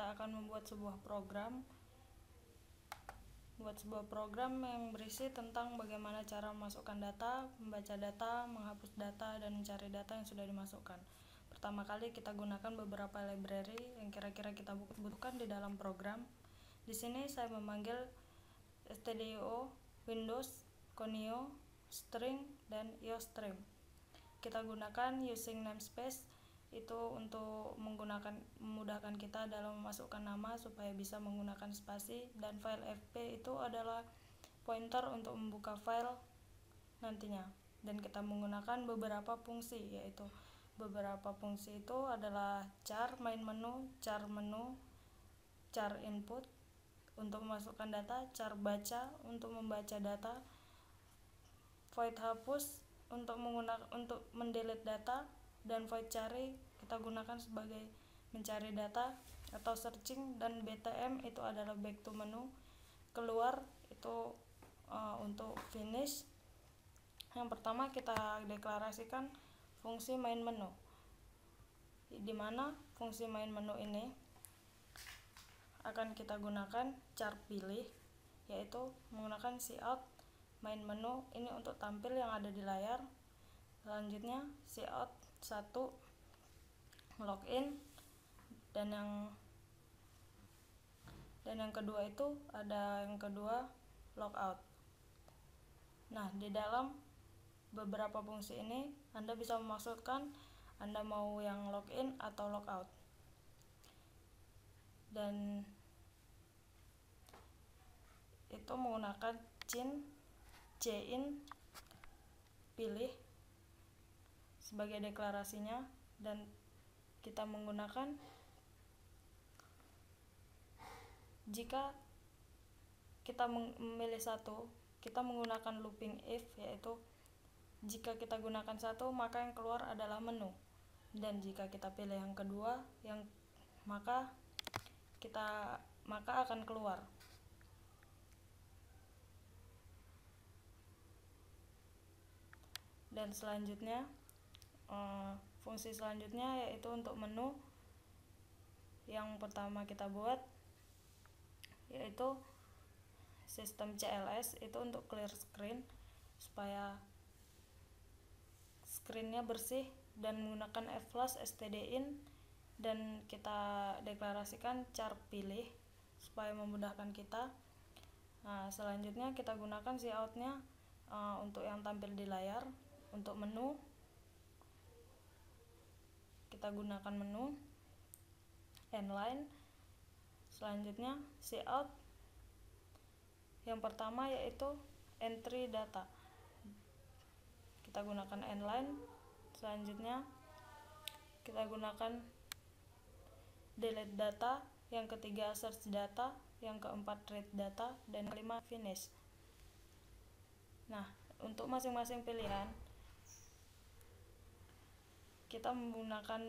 kita akan membuat sebuah program yang berisi tentang bagaimana cara memasukkan data, membaca data, menghapus data, dan mencari data yang sudah dimasukkan. Pertama kali kita gunakan beberapa library yang kira-kira kita butuhkan di dalam program. Di sini saya memanggil stdio, Windows, Conio, String, dan IOStream. Kita gunakan using namespace itu untuk memudahkan kita dalam memasukkan nama supaya bisa menggunakan spasi, dan file fp itu adalah pointer untuk membuka file nantinya. Dan kita menggunakan beberapa fungsi, yaitu beberapa fungsi itu adalah char main menu, char menu, char input untuk memasukkan data, char baca untuk membaca data, void hapus untuk mendelete data, dan void cari kita gunakan sebagai mencari data atau searching, dan btm itu adalah back to menu, keluar itu untuk finish. Yang pertama kita deklarasikan fungsi main menu, di mana fungsi main menu ini akan kita gunakan char pilih, yaitu menggunakan cout main menu ini untuk tampil yang ada di layar. Selanjutnya cout 1 login, dan yang kedua itu ada yang kedua logout. Nah, di dalam beberapa fungsi ini Anda bisa memasukkan Anda mau yang login atau logout, dan itu menggunakan cin pilih sebagai deklarasinya, dan kita menggunakan jika kita memilih satu, kita menggunakan looping if, yaitu jika kita gunakan satu maka yang keluar adalah menu, dan jika kita pilih yang kedua maka akan keluar. Dan selanjutnya fungsi selanjutnya yaitu untuk menu. Yang pertama kita buat yaitu sistem CLS, itu untuk clear screen supaya screennya bersih, dan menggunakan flash stdin, dan kita deklarasikan char pilih supaya memudahkan kita. Nah, selanjutnya kita gunakan cout-nya untuk yang tampil di layar. Untuk menu kita gunakan menu inline. Selanjutnya cout yang pertama yaitu entry data, kita gunakan inline. Selanjutnya kita gunakan delete data, yang ketiga search data, yang keempat read data, dan kelima finish. Nah, untuk masing-masing pilihan kita menggunakan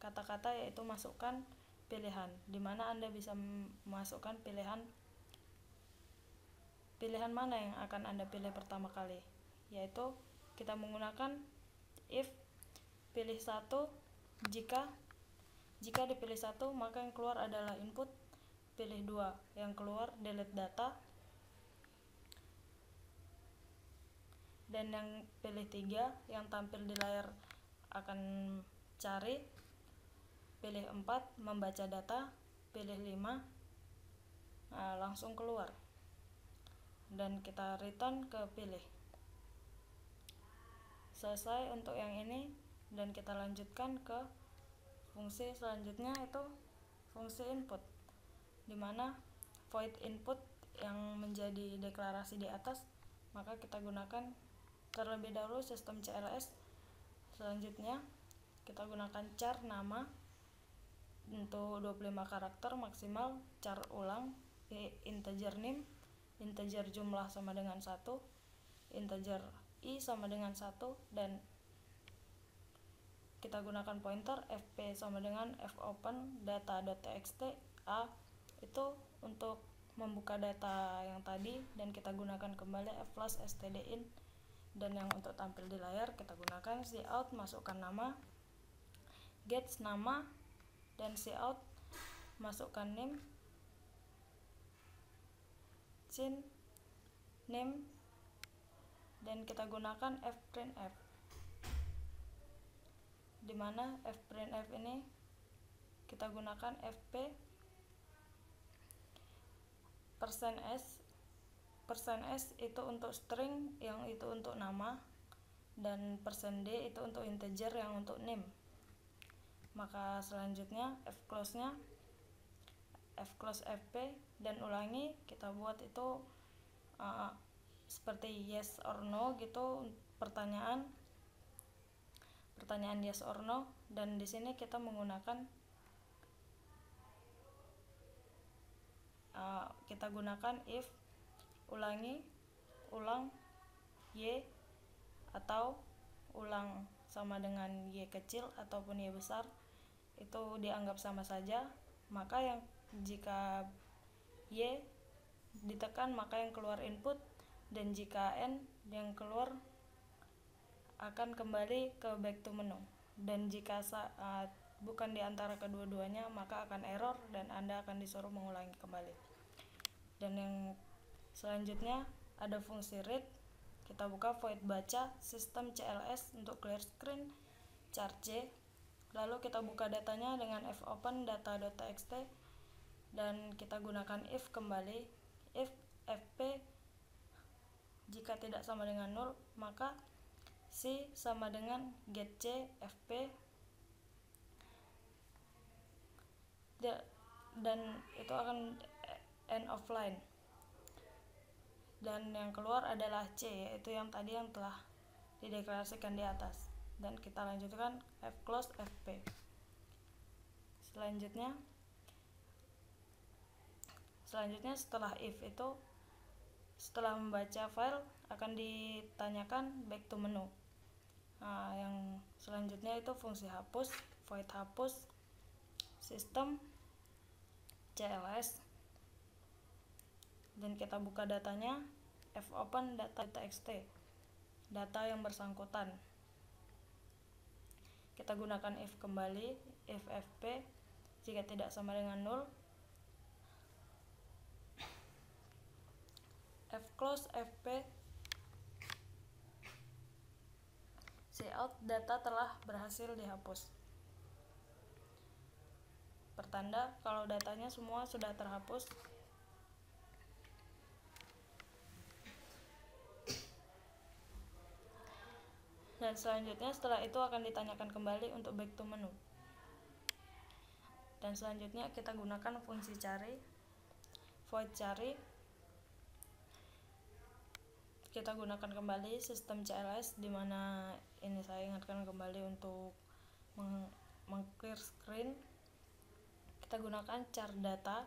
kata-kata yaitu masukkan pilihan, di mana Anda bisa memasukkan pilihan mana yang akan Anda pilih pertama kali, yaitu kita menggunakan if pilih satu, jika dipilih satu maka yang keluar adalah input, pilih dua, yang keluar delete data, dan yang pilih tiga, yang tampil di layar akan cari, pilih 4 membaca data, pilih 5 langsung keluar, dan kita return ke pilih. Selesai untuk yang ini, dan kita lanjutkan ke fungsi selanjutnya, itu fungsi input, dimana void input yang menjadi deklarasi di atas maka kita gunakan terlebih dahulu sistem CLS. Selanjutnya kita gunakan char nama untuk 25 karakter maksimal, char ulang, integer name, integer jumlah sama dengan 1, integer i sama dengan 1, dan kita gunakan pointer fp sama dengan fopen data.txt a, itu untuk membuka data yang tadi, dan kita gunakan kembali flash stdin, dan yang untuk tampil di layar kita gunakan cout masukkan nama, get nama, dan cout masukkan name, name, dan kita gunakan fprintf, dimana fprintf ini kita gunakan fp %s itu untuk string, yang itu untuk nama, dan %d itu untuk integer, yang untuk name. Maka selanjutnya fclose-nya fclose fp, dan ulangi, kita buat itu seperti yes or no gitu, pertanyaan yes or no, dan di sini kita menggunakan kita gunakan if, ulang y, atau ulang sama dengan y kecil ataupun y besar, itu dianggap sama saja. Maka yang jika y ditekan maka yang keluar input, dan jika n yang keluar akan kembali ke back to menu, dan jika bukan di antara kedua-duanya maka akan error dan Anda akan disuruh mengulangi kembali. Dan yang selanjutnya ada fungsi read, kita buka void baca sistem CLS untuk clear screen char C, lalu kita buka datanya dengan fopen data.txt, dan kita gunakan if kembali, if fp jika tidak sama dengan 0 maka C sama dengan get C fp, dan itu akan end of line, dan yang keluar adalah C, yaitu yang tadi yang telah dideklarasikan di atas. Dan kita lanjutkan fclose fp. Selanjutnya setelah if itu, setelah membaca file akan ditanyakan back to menu. Yang selanjutnya itu fungsi hapus, void hapus sistem CLS, dan kita buka datanya fopen data.txt, data yang bersangkutan. Kita gunakan if kembali, if fp jika tidak sama dengan 0, fclose fp, cout data telah berhasil dihapus, pertanda kalau datanya semua sudah terhapus. Dan selanjutnya setelah itu akan ditanyakan kembali untuk back to menu. Dan selanjutnya kita gunakan fungsi cari, void cari, kita gunakan kembali sistem CLS, dimana ini saya ingatkan kembali untuk meng-clear screen. Kita gunakan char data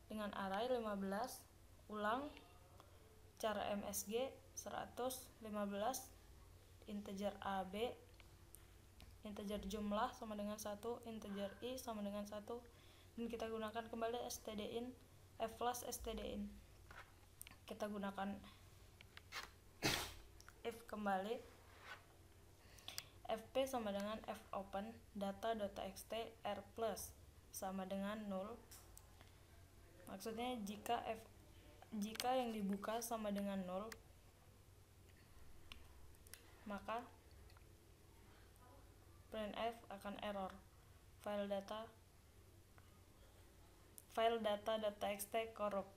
dengan array 15, ulang char msg 115, integer a, b, integer jumlah sama dengan 1, integer i sama dengan 1, dan kita gunakan kembali stdin, flash stdin. Kita gunakan if kembali, fp sama dengan fopen data.txt r plus sama dengan 0. Maksudnya jika yang dibuka sama dengan 0, maka printf akan error, file data.txt corrupt.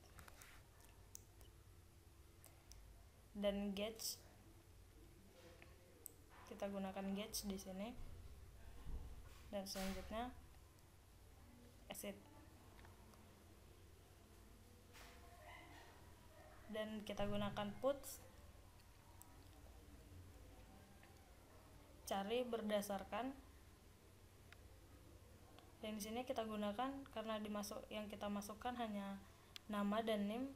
Dan getch, kita gunakan getch di sini, dan selanjutnya exit, dan kita gunakan puts, cari berdasarkan, dan di sini kita gunakan karena yang kita masukkan hanya nama dan name,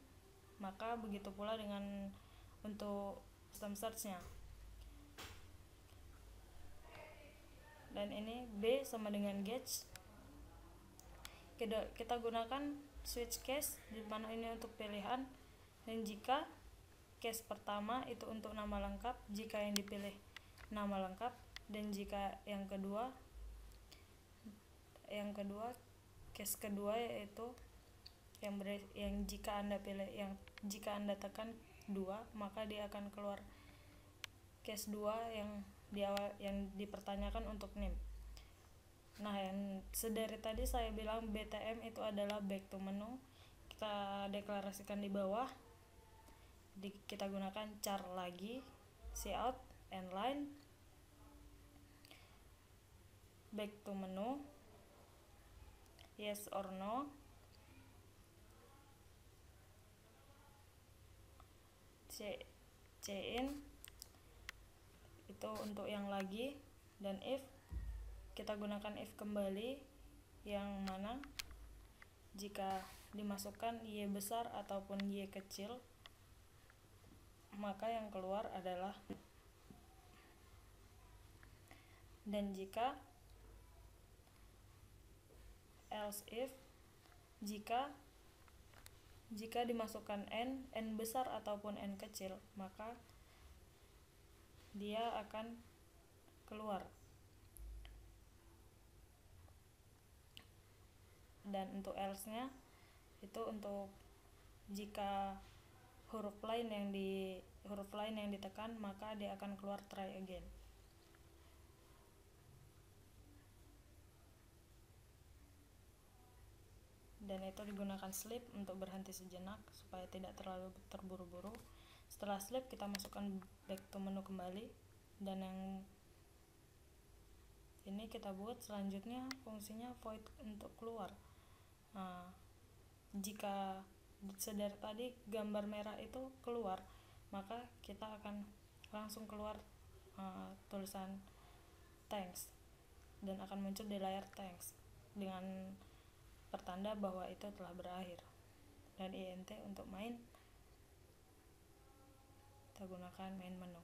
maka begitu pula dengan untuk system search-nya. Dan ini B sama dengan getch, kita gunakan switch case, di mana ini untuk pilihan, dan jika case pertama itu untuk nama lengkap jika yang dipilih nama lengkap, dan jika yang kedua case kedua yaitu yang jika Anda pilih jika Anda tekan 2, maka dia akan keluar case 2 yang dipertanyakan untuk NIM. Nah, yang sedari tadi saya bilang BTM itu adalah back to menu. Kita deklarasikan di bawah. Kita gunakan char lagi, cout, and line, back to menu, yes or no, in itu untuk yang lagi, dan if kita gunakan if kembali, yang mana jika dimasukkan y besar ataupun y kecil, maka yang keluar adalah, dan jika else if jika dimasukkan n besar ataupun n kecil, maka dia akan keluar. Dan untuk else-nya itu untuk jika huruf lain yang ditekan, maka dia akan keluar try again. Dan itu digunakan sleep untuk berhenti sejenak supaya tidak terlalu terburu-buru. Setelah sleep kita masukkan back to menu kembali, dan yang ini kita buat selanjutnya fungsinya void untuk keluar. Nah, jika sedari tadi gambar merah itu keluar, maka kita akan langsung keluar tulisan thanks, dan akan muncul di layar thanks dengan pertanda bahwa itu telah berakhir. Dan int untuk main, kita gunakan main menu.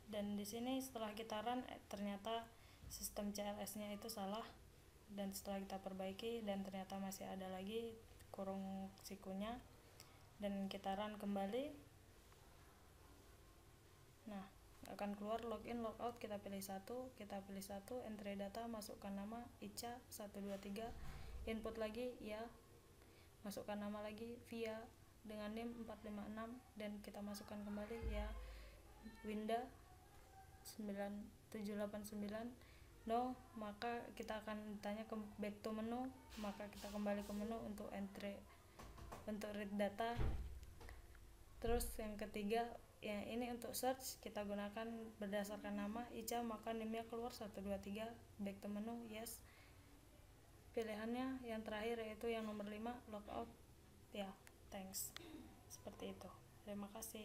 Dan di sini setelah kita run, ternyata sistem CLS-nya itu salah, dan setelah kita perbaiki dan ternyata masih ada lagi kurung sikunya, dan kita run kembali. Nah, akan keluar login logout, kita pilih satu, entry data, masukkan nama Ica 123, input lagi ya, masukkan nama lagi via dengan NIM 456, dan kita masukkan kembali ya Winda 9789 no, maka kita akan ditanya ke back to menu, maka kita kembali ke menu untuk read data. Terus yang ketiga, yang ini untuk search, kita gunakan berdasarkan nama Ica, maka NIM-nya keluar 123, back to menu yes. Pilihannya yang terakhir yaitu yang nomor 5, logout ya, thanks. Seperti itu. Terima kasih.